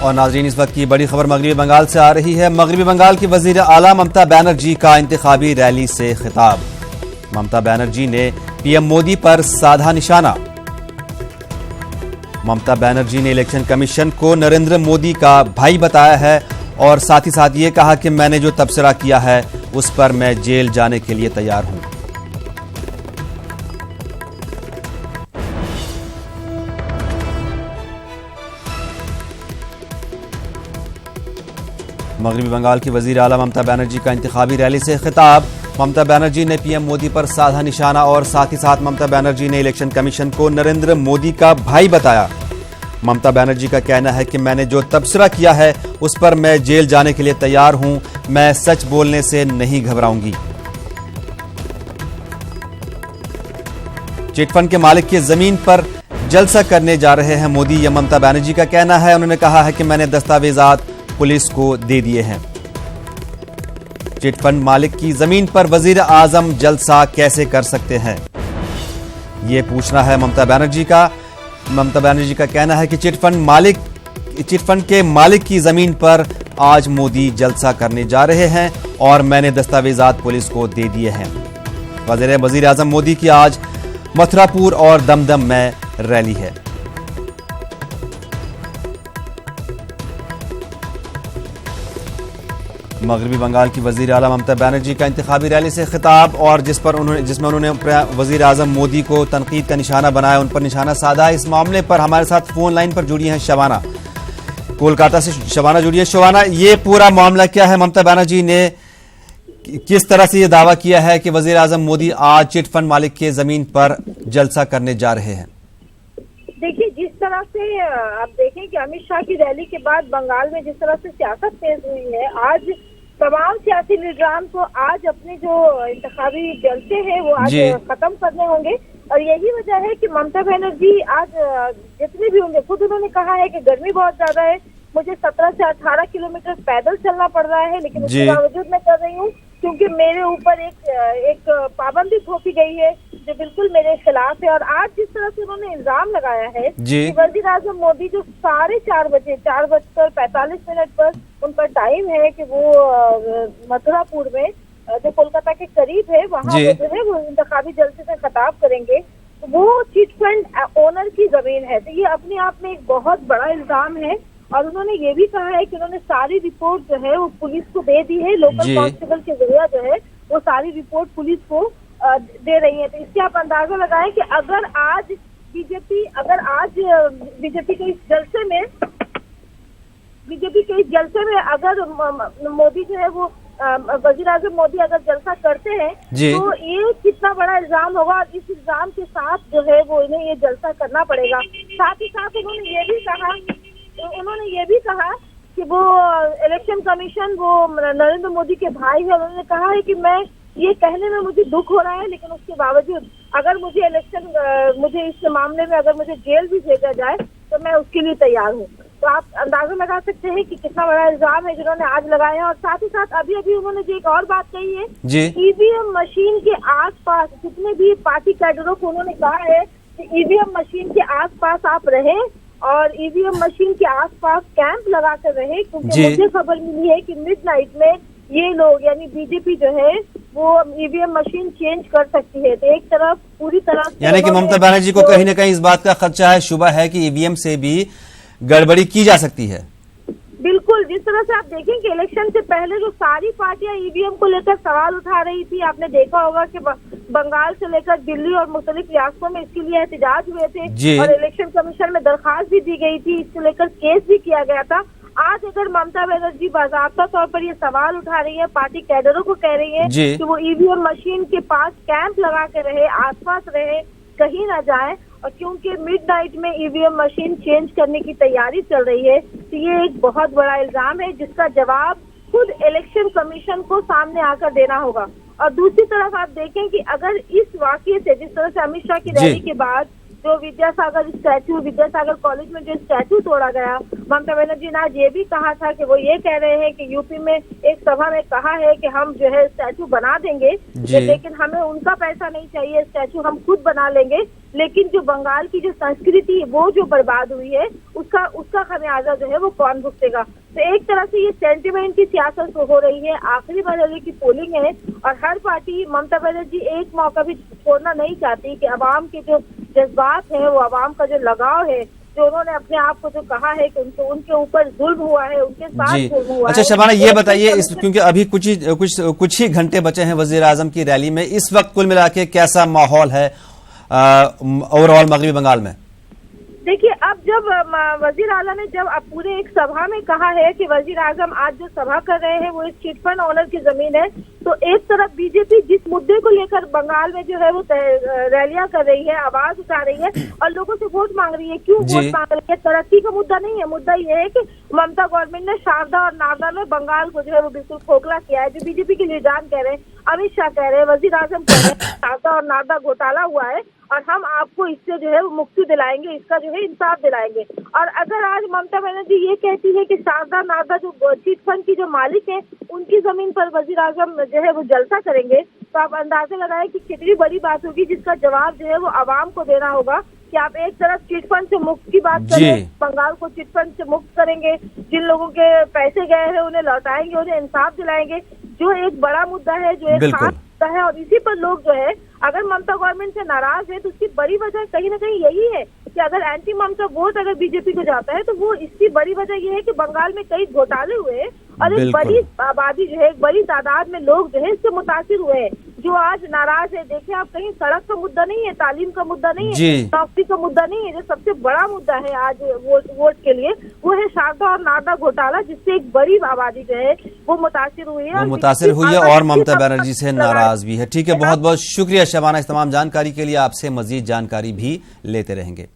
और नाज़रीन, इस वक्त की बड़ी खबर मगरबी बंगाल से आ रही है। मगरबी बंगाल की वज़ीर आला ममता बनर्जी का इंतखाबी रैली से खिताब। ममता बनर्जी ने पीएम मोदी पर साधा निशाना। ममता बनर्जी ने इलेक्शन कमीशन को नरेंद्र मोदी का भाई बताया है और साथ ही साथ ये कहा कि मैंने जो तबसरा किया है उस पर मैं जेल जाने के लिए तैयार हूं। मगरबी बंगाल की वज़ीर आला ममता बनर्जी का इंतखाबी रैली से खिताब। ममता बनर्जी ने पीएम मोदी पर साधा निशाना और साथ ही साथ ममता बनर्जी ने इलेक्शन कमीशन को नरेंद्र मोदी का भाई बताया। ममता बनर्जी का कहना है कि मैंने जो तबसरा किया है उस पर मैं जेल जाने के लिए तैयार हूं, मैं सच बोलने से नहीं घबराऊंगी। चिटफंड के मालिक की जमीन पर जलसा करने जा रहे हैं मोदी, यह ममता बनर्जी का कहना है। उन्होंने कहा है कि मैंने दस्तावेजात पुलिस को दे दिए हैं। चिटफंड मालिक की जमीन पर वजीर आजम जलसा कैसे कर सकते हैं, यह पूछना है ममता बनर्जी का। ममता बनर्जी का कहना है कि चिटफंड के मालिक की जमीन पर आज मोदी जलसा करने जा रहे हैं और मैंने दस्तावेजात पुलिस को दे दिए हैं। वजीर आजम मोदी की आज मथुरापुर और दमदम में रैली है। मगरबी बंगाल की वज़ीर आला ममता बनर्जी का इंतखाबी रैली से खिताब और जिसमें उन्होंने वज़ीर आज़म मोदी को तनकीद का निशाना बनाया, उन पर निशाना साधा। इस मामले पर हमारे साथ फोन लाइन पर जुड़ी हैं शबाना, कोलकाता से शबाना जुड़ी है। शबाना, ये पूरा मामला क्या है? ममता बनर्जी ने किस तरह से ये दावा किया है कि वज़ीर आज़म मोदी आज चिटफंड मालिक के जमीन पर जलसा करने जा रहे हैं? देखिए, जिस तरह से आप देखें कि अमित शाह की रैली के बाद बंगाल में जिस तरह से सियासत तेज हुई है, आज तमाम सियासी लीडरान को आज अपने जो इंतखाबी जलसे हैं वो आज खत्म करने होंगे। और यही वजह है कि ममता बनर्जी आज जितने भी होंगे, खुद उन्होंने कहा है कि गर्मी बहुत ज्यादा है, मुझे 17 से 18 किलोमीटर पैदल चलना पड़ रहा है, लेकिन उसके बावजूद मैं कर रही हूँ क्योंकि मेरे ऊपर एक पाबंदी थोपी गई है जो बिल्कुल मेरे खिलाफ है। और आज जिस तरह से उन्होंने इल्जाम लगाया है कि वज़ीर आज़म मोदी जो 4:30 बजे 4:45 पर उनका टाइम है कि वो मथुरापुर में जो कोलकाता के करीब है वहाँ जो है वो इंतखाबी जलसे से खिताब करेंगे, तो वो चिटफंड ओनर की जमीन है। तो ये अपने आप में एक बहुत बड़ा इल्जाम है। और उन्होंने ये भी कहा है कि उन्होंने सारी रिपोर्ट जो है वो पुलिस को दे दी है, लोकल कांस्टेबल के जरिए जो है वो सारी रिपोर्ट पुलिस को दे रही है। तो इससे आप अंदाजा लगाएं कि अगर आज बीजेपी के इस जलसे में अगर मोदी जो है वो वज़ीर आज़म मोदी अगर जलसा करते हैं तो ये कितना बड़ा इल्जाम होगा। और इस इल्जाम के साथ जो है वो इन्हें ये जलसा करना पड़ेगा। साथ ही साथ उन्होंने ये भी कहा कि वो इलेक्शन कमीशन वो नरेंद्र मोदी के भाई है। उन्होंने कहा है कि मैं ये कहने में मुझे दुख हो रहा है, लेकिन उसके बावजूद अगर मुझे इस मामले में अगर मुझे जेल भी भेजा जाए तो मैं उसके लिए तैयार हूँ। तो आप अंदाजा लगा सकते हैं कि कितना बड़ा इल्जाम है जिन्होंने आज लगाए हैं। और साथ ही साथ अभी उन्होंने जो एक और बात कही है, ईवीएम मशीन के आसपास जितने भी पार्टी कैडरों को उन्होंने कहा है कि ईवीएम मशीन के आसपास आप रहें और ईवीएम मशीन के आसपास कैंप लगा कर रहे, क्योंकि मुझे खबर मिली है कि मिडनाइट में ये लोग यानी बीजेपी जो है वो ईवीएम मशीन चेंज कर सकती है। तो एक तरफ पूरी तरह यानी कि ममता बनर्जी को कहीं न कहीं इस बात का खदशा है, शुबा है कि ईवीएम से भी गड़बड़ी की जा सकती है। बिल्कुल, जिस तरह से आप देखें कि इलेक्शन से पहले जो सारी पार्टियां ईवीएम को लेकर सवाल उठा रही थी, आपने देखा होगा कि बंगाल से लेकर दिल्ली और मुख्तलिफ रियासतों में इसके लिए एहतजाज हुए थे और इलेक्शन कमीशन में दरखास्त भी दी गई थी, इसको लेकर केस भी किया गया था। आज अगर ममता बनर्जी बाज़ाब्ता तौर पर ये सवाल उठा रही है, पार्टी कैडरों को कह रही है कि वो ईवीएम मशीन के पास कैंप लगा के रहे, आसपास रहे, कहीं ना जाए, और क्योंकि मिडनाइट में ईवीएम मशीन चेंज करने की तैयारी चल रही है, तो ये एक बहुत बड़ा इल्जाम है जिसका जवाब खुद इलेक्शन कमीशन को सामने आकर देना होगा। और दूसरी तरफ आप देखें कि अगर इस वाकये से, जिस तरह से अमित शाह की रैली के बाद जो विद्यासागर कॉलेज में जो स्टैचू तोड़ा गया ममता बनर्जी ने आज ये भी कहा था कि वो ये कह रहे हैं कि यूपी में एक सभा में कहा है कि हम जो है स्टैचू बना देंगे, लेकिन हमें उनका पैसा नहीं चाहिए, स्टैचू हम खुद बना लेंगे। लेकिन जो बंगाल की जो संस्कृति वो जो बर्बाद हुई है उसका खमियाजा जो है वो कौन भुगतेगा। तो एक तरह से ये सेंटिमेंट की सियासत हो रही है। आखिरी मरहले की पोलिंग है और हर पार्टी, ममता बनर्जी एक मौका भी छोड़ना नहीं चाहती कि अवाम के जो जज्बात है, वो अवाम का जो लगाव है, जो उन्होंने अपने आप को जो कहा है कि उनके ऊपर जुल्म हुआ है, उनके साथ जुल्म हुआ है। अच्छा शबाना, ये बताइए क्योंकि अभी कुछ ही घंटे बचे हैं वजीर आजम की रैली में, इस वक्त कुल मिला के कैसा माहौल है ओवरऑल मगरबी बंगाल में? देखिए, अब जब वजीर आला ने जब अब पूरे एक सभा में कहा है कि वजीर आजम आज जो सभा कर रहे हैं वो इस चिटफंड ओनर की जमीन है, तो एक तरफ बीजेपी जिस मुद्दे को लेकर बंगाल में जो है वो रैलियां कर रही है, आवाज उठा रही है और लोगों से वोट मांग रही है। क्यों वोट मांग रही है? तरक्की का मुद्दा नहीं है, मुद्दा ये है कि ममता गवर्नमेंट ने शारदा और नारदा में बंगाल को जो है वो बिल्कुल खोखला किया है। जो बीजेपी के लीडर कह रहे हैं, अमित शाह कह रहे हैं, वजीर आजम कह रहे हैं, शारदा और नारदा घोटाला हुआ है और हम आपको इससे जो है वो मुक्ति दिलाएंगे, इसका जो है इंसाफ दिलाएंगे। और अगर आज ममता बनर्जी ये कहती है कि शारदा नारदा जो चिट फंड की जो मालिक है उनकी जमीन पर वजीर आजम जो है वो जलसा करेंगे, तो आप अंदाजा लगाएं कि कितनी बड़ी बात होगी, जिसका जवाब जो है वो आवाम को देना होगा कि आप एक तरफ चिट फंड से मुक्त की बात करें, बंगाल को चिट फंड से मुक्त करेंगे, जिन लोगों के पैसे गए हैं उन्हें लौटाएंगे, उन्हें इंसाफ दिलाएंगे, जो एक बड़ा मुद्दा है, जो एक खास मुद्दा है। और इसी पर लोग जो है अगर ममता गवर्नमेंट से नाराज है तो उसकी बड़ी वजह कहीं ना कहीं यही है कि अगर एंटी ममता वोट अगर बीजेपी को जाता है तो वो इसकी बड़ी वजह ये है कि बंगाल में कई घोटाले हुए हैं और एक बड़ी आबादी जो है, एक बड़ी तादाद में लोग जो है इससे मुतासिर हुए हैं, जो आज नाराज है। देखिए आप, कहीं सड़क का मुद्दा नहीं है, तालीम का मुद्दा नहीं है, नौकरी का मुद्दा नहीं है, जो सबसे बड़ा मुद्दा है आज वोट के लिए वो है शारदा और नारदा घोटाला, जिससे एक बड़ी आबादी जो है वो मुतासिर हुई है, और ममता बनर्जी से नाराज भी है। ठीक है, बहुत बहुत शुक्रिया शबाना इस तमाम जानकारी के लिए। आपसे मजीद जानकारी भी लेते रहेंगे।